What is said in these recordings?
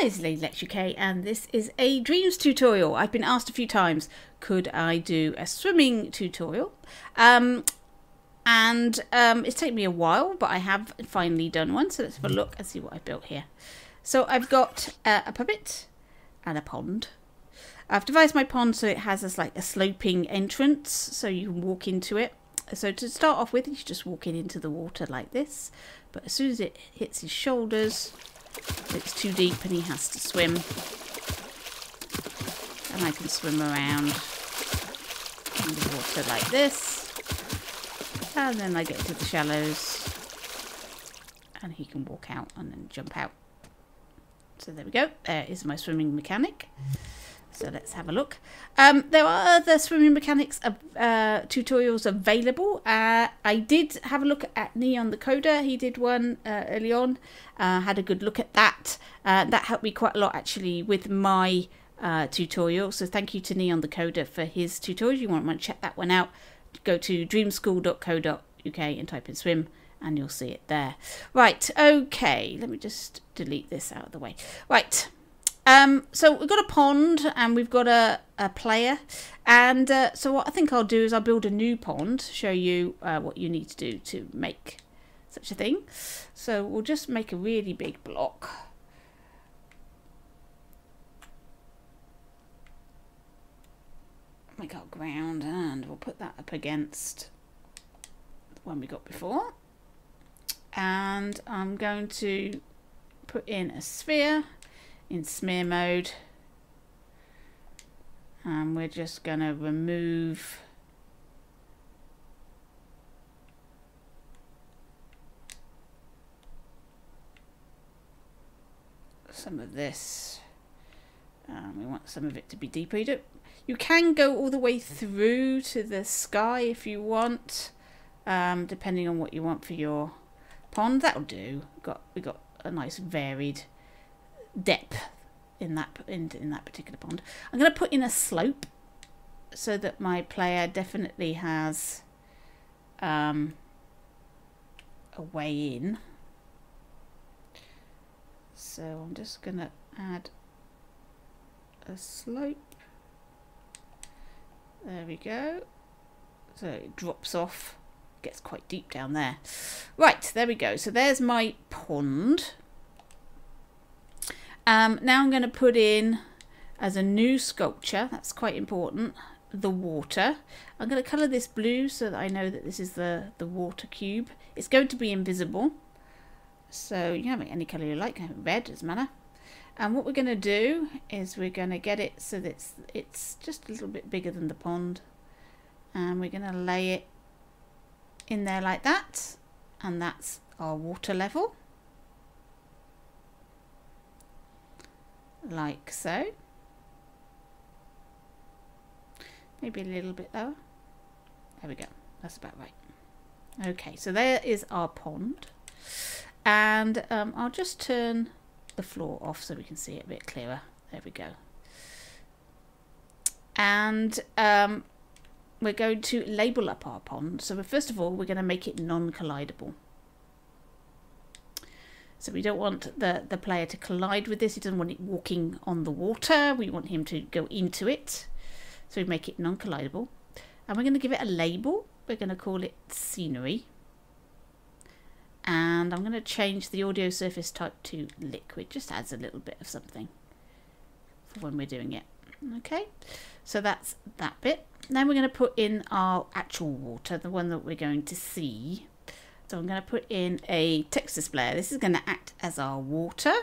It's Lady Lecture K, and this is a dreams tutorial. I've been asked a few times, could I do a swimming tutorial? It's taken me a while, but I have finally done one. So let's have a look and see what I've built here. So I've got a puppet and a pond. I've devised my pond so it has this like a sloping entrance, so you can walk into it. So to start off with, he's just walking into the water like this. But as soon as it hits his shoulders, it's too deep and he has to swim. And I can swim around in the water like this. And then I get into the shallows. And he can walk out and then jump out. So there we go. There is my swimming mechanic. So let's have a look. There are other swimming mechanics tutorials available. I did have a look at Neon the Coder. He did one early on. Had a good look at that. That helped me quite a lot actually with my tutorial. So thank you to Neon the Coder for his tutorial. You want to check that one out. Go to dreamschool.co.uk and type in swim and you'll see it there. Right, okay. Let me just delete this out of the way. Right. So we've got a pond and we've got a player, and so what I think I'll do is I'll build a new pond, show you what you need to do to make such a thing. So we'll just make a really big block. Make our ground and we'll put that up against the one we got before. And I'm going to put in a sphere in smear mode, and we're just going to remove some of this. We want some of it to be deeper. You can go all the way through to the sky if you want, depending on what you want for your pond. That'll do. We got a nice varied depth in that particular pond. I'm going to put in a slope so that my player definitely has a way in. So I'm just going to add a slope. There we go. So it drops off, gets quite deep down there. Right, there we go. So there's my pond. Now I'm going to put in, as a new sculpture, that's quite important, the water. I'm going to colour this blue so that I know that this is the water cube. It's going to be invisible, so you can have it any colour you like. Red doesn't matter. And what we're going to do is we're going to get it so that it's just a little bit bigger than the pond. And we're going to lay it in there like that. And that's our water level. Like so. Maybe a little bit lower. There we go. That's about right. Okay, so there is our pond. And I'll just turn the floor off so we can see it a bit clearer. There we go. And we're going to label up our pond. So first of all, we're going to make it non-collidable. So we don't want the player to collide with this. He doesn't want it walking on the water. We want him to go into it. So we make it non-collidable. And we're going to give it a label. We're going to call it scenery. And I'm going to change the audio surface type to liquid. Just adds a little bit of something for when we're doing it. Okay, so that's that bit. Now we're going to put in our actual water, the one that we're going to see. So I'm going to put in a text displayer. This is going to act as our water.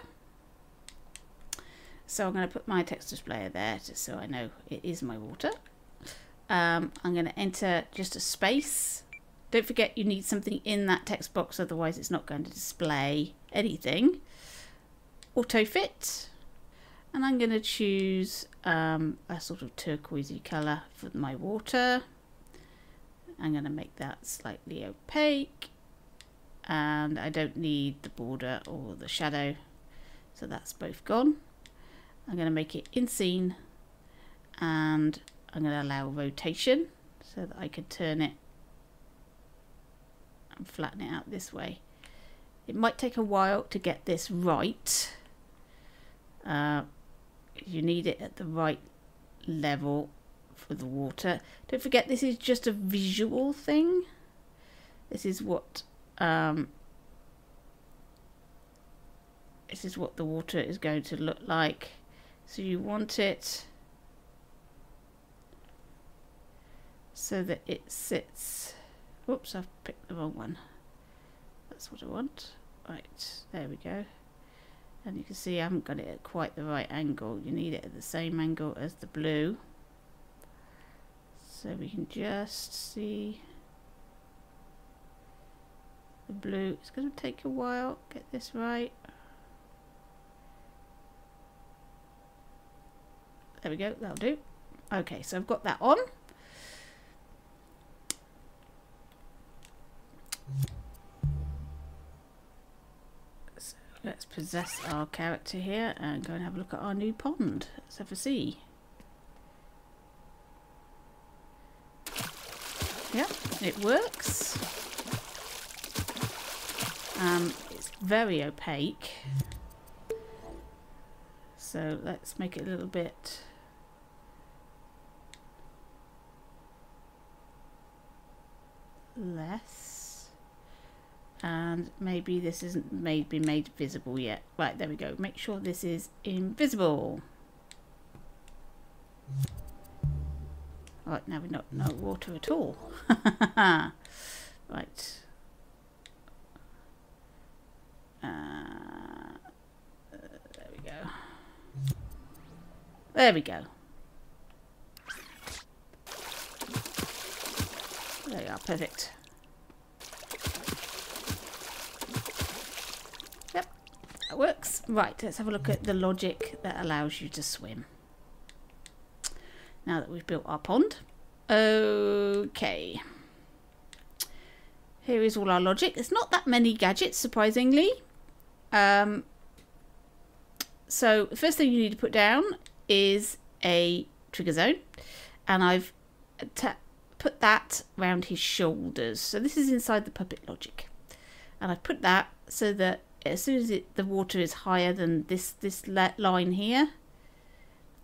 So I'm going to put my text displayer there just so I know it is my water. I'm going to enter just a space. Don't forget you need something in that text box, otherwise it's not going to display anything. Auto fit. And I'm going to choose a sort of turquoisey colour for my water. I'm going to make that slightly opaque. And I don't need the border or the shadow, so that's both gone. I'm going to make it in scene, and I'm going to allow rotation so that I can turn it and flatten it out this way. It might take a while to get this right, You need it at the right level for the water. Don't forget, this is just a visual thing. This is what the water is going to look like. So you want it so that it sits. Whoops, I've picked the wrong one. That's what I want. Right, there we go. And you can see I haven't got it at quite the right angle. You need it at the same angle as the blue. So we can just see the blue. It's going to take a while. Get this right. There we go, that'll do. Okay, so I've got that on. So let's possess our character here and go and have a look at our new pond. Let's have a see. Yep, it works. It's very opaque. So let's make it a little bit less, and maybe this isn't been made visible yet. Right, there we go. Make sure this is invisible. Right, now we've got no water at all. Right. There we go. There we go. There you are, perfect. Yep, that works. Right, let's have a look at the logic that allows you to swim. Now that we've built our pond. Okay. Here is all our logic. There's not that many gadgets, surprisingly. So the first thing you need to put down is a trigger zone. And I've put that around his shoulders. So this is inside the puppet logic. And I've put that so that as soon as the water is higher than this line here,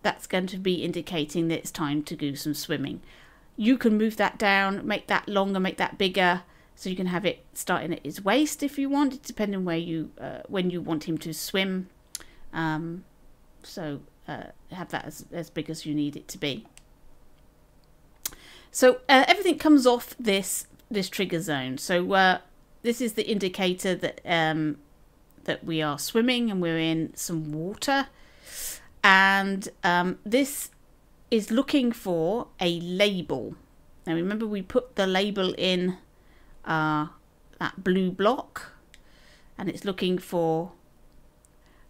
that's going to be indicating that it's time to do some swimming. You can move that down, make that longer, make that bigger, so you can have it starting at his waist if you want, depending where you when you want him to swim. Have that as big as you need it to be. So everything comes off this trigger zone. So this is the indicator that that we are swimming and we're in some water. And this is looking for a label. Now remember, we put the label in that blue block, and it's looking for,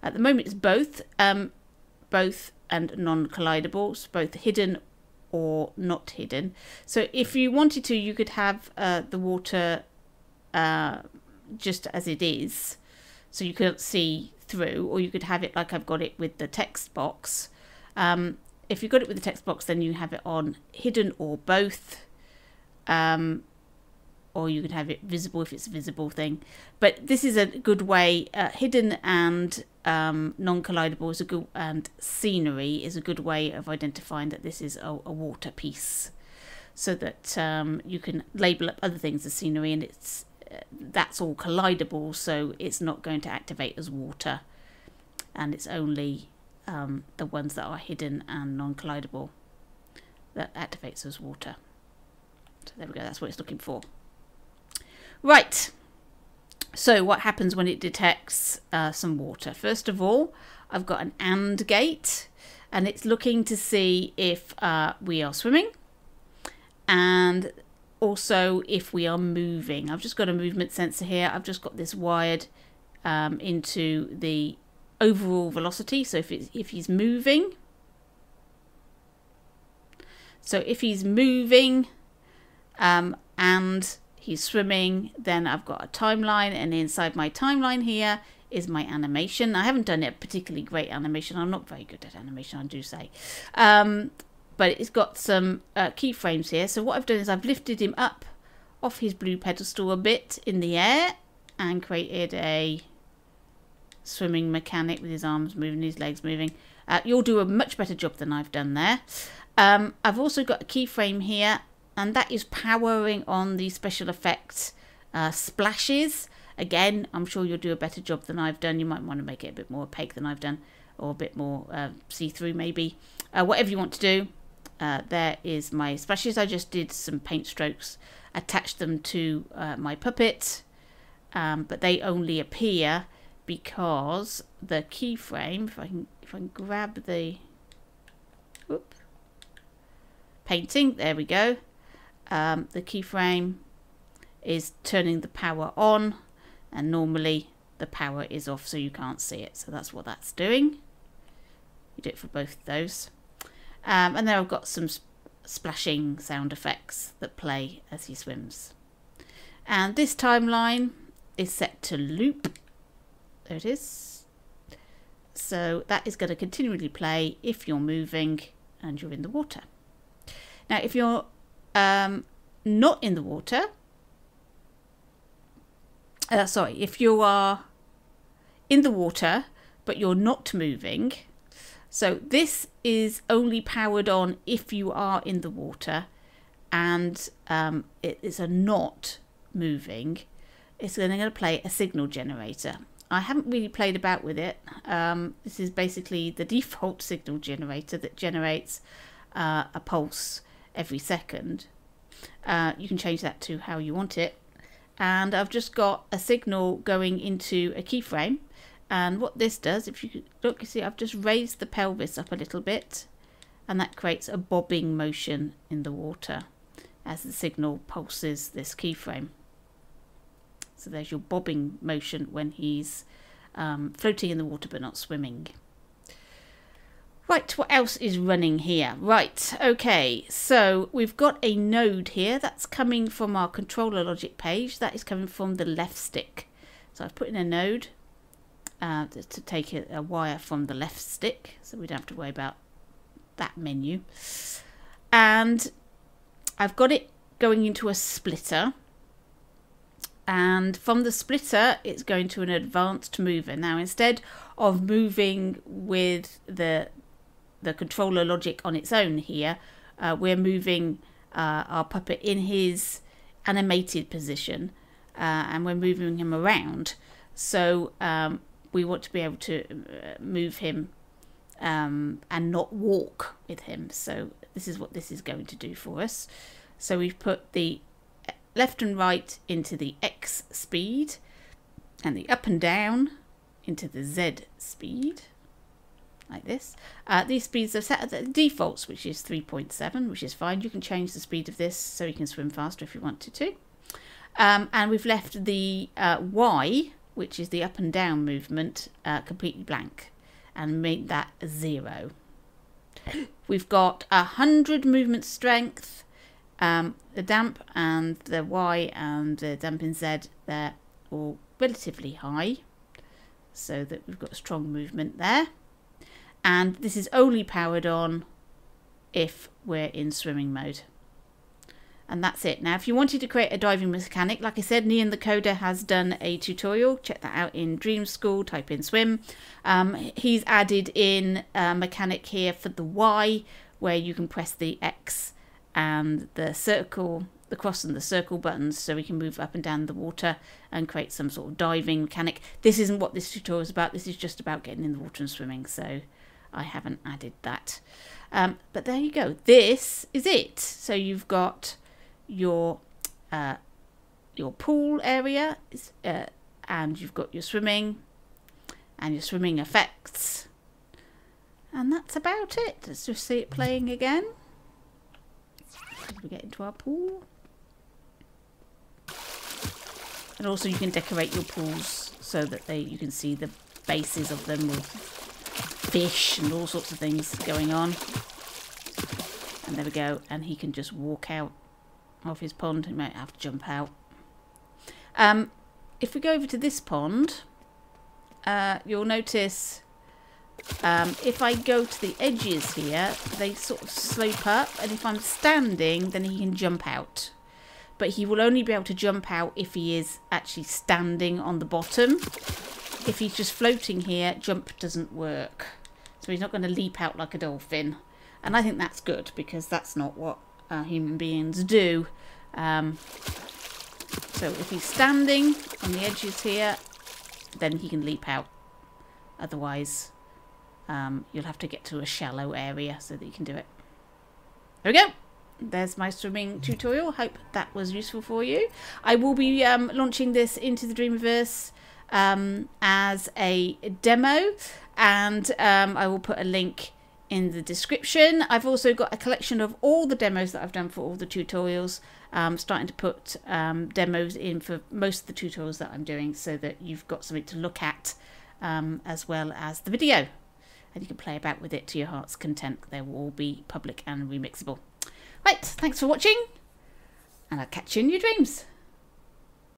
at the moment it's both and non-collidables, both hidden or not hidden. So if you wanted to, you could have the water just as it is, so you couldn't see through, or you could have it like I've got it with the text box. If you've got it with the text box, then you have it on hidden or both, or you could have it visible if it's a visible thing. But this is a good way. Hidden and non-collidable is a good, and scenery is a good way of identifying that this is a water piece, so that you can label up other things as scenery, and it's that's all collidable, so it's not going to activate as water, and it's only the ones that are hidden and non-collidable that activates as water. So there we go, that's what it's looking for. Right, so what happens when it detects some water? First of all, I've got an AND gate, and it's looking to see if we are swimming, and also if we are moving. I've just got a movement sensor here. I've just got this wired into the overall velocity. So if he's moving, and he's swimming, then I've got a timeline, and inside my timeline here is my animation. I haven't done a particularly great animation. I'm not very good at animation, I do say. But it's got some keyframes here. So what I've done is I've lifted him up off his blue pedestal a bit in the air and created a swimming mechanic with his arms moving, his legs moving. You'll do a much better job than I've done there. I've also got a keyframe here, and that is powering on the special effects splashes. Again, I'm sure you'll do a better job than I've done. You might want to make it a bit more opaque than I've done, or a bit more see-through maybe. Whatever you want to do. There is my splashes. I just did some paint strokes, attached them to my puppet, but they only appear because the keyframe, if I can grab the painting, there we go. The keyframe is turning the power on, and normally the power is off, so you can't see it. So that's what that's doing. You do it for both of those. And then I've got some splashing sound effects that play as he swims. And this timeline is set to loop. There it is. So that is going to continually play if you're moving and you're in the water. Now, if you're not in the water, if you are in the water but you're not moving, so this is only powered on if you are in the water and it is not moving. It's going to play a signal generator. I haven't really played about with it. This is basically the default signal generator that generates a pulse every second. You can change that to how you want it. And I've just got a signal going into a keyframe. And what this does, if you look, you see I've just raised the pelvis up a little bit, and that creates a bobbing motion in the water as the signal pulses this keyframe. So there's your bobbing motion when he's floating in the water but not swimming. Right, what else is running here? Right, okay, so we've got a node here that's coming from our controller logic page. That is coming from the left stick. So I've put in a node to take a wire from the left stick, so we don't have to worry about that menu. And I've got it going into a splitter, and from the splitter it's going to an advanced mover. Now, instead of moving with the controller logic on its own here, we're moving our puppet in his animated position, and we're moving him around. So we want to be able to move him and not walk with him. So this is what this is going to do for us. So we've put the left and right into the X speed, and the up and down into the Z speed, like this. These speeds are set at the defaults, which is 3.7, which is fine. You can change the speed of this so you can swim faster if you wanted to. And we've left the Y, which is the up and down movement, completely blank, and made that 0. We've got 100 movement strength. The damp and the Y and the damp in Z, they're all relatively high, so that we've got strong movement there. And this is only powered on if we're in swimming mode. And that's it. Now, if you wanted to create a diving mechanic, like I said, Neon the Coder has done a tutorial. Check that out in Dream School. Type in swim. He's added in a mechanic here for the Y, where you can press the X and the circle, the cross and the circle buttons, so we can move up and down the water and create some sort of diving mechanic. This isn't what this tutorial is about. This is just about getting in the water and swimming, so I haven't added that. But there you go. This is it. So you've got your pool area, and you've got your swimming and your swimming effects, and that's about it. Let's just see it playing again. We get into our pool, and also you can decorate your pools so that you can see the bases of them with fish and all sorts of things going on. And there we go, and he can just walk out of his pond. He might have to jump out. If we go over to this pond, you'll notice if I go to the edges here, they sort of slope up, and if I'm standing, then he can jump out. But he will only be able to jump out if he is actually standing on the bottom. if he's just floating here, jump doesn't work. So he's not going to leap out like a dolphin. And I think that's good, because that's not what human beings do. So if he's standing on the edges here, then he can leap out. Otherwise, you'll have to get to a shallow area so that you can do it. There we go. There's my swimming tutorial. Hope that was useful for you. I will be launching this into the Dreamiverse as a demo, and I will put a link in the description. I've also got a collection of all the demos that I've done for all the tutorials. Starting to put demos in for most of the tutorials that I'm doing, so that you've got something to look at as well as the video, and you can play about with it to your heart's content. They will all be public and remixable. Right, thanks for watching, and I'll catch you in your dreams.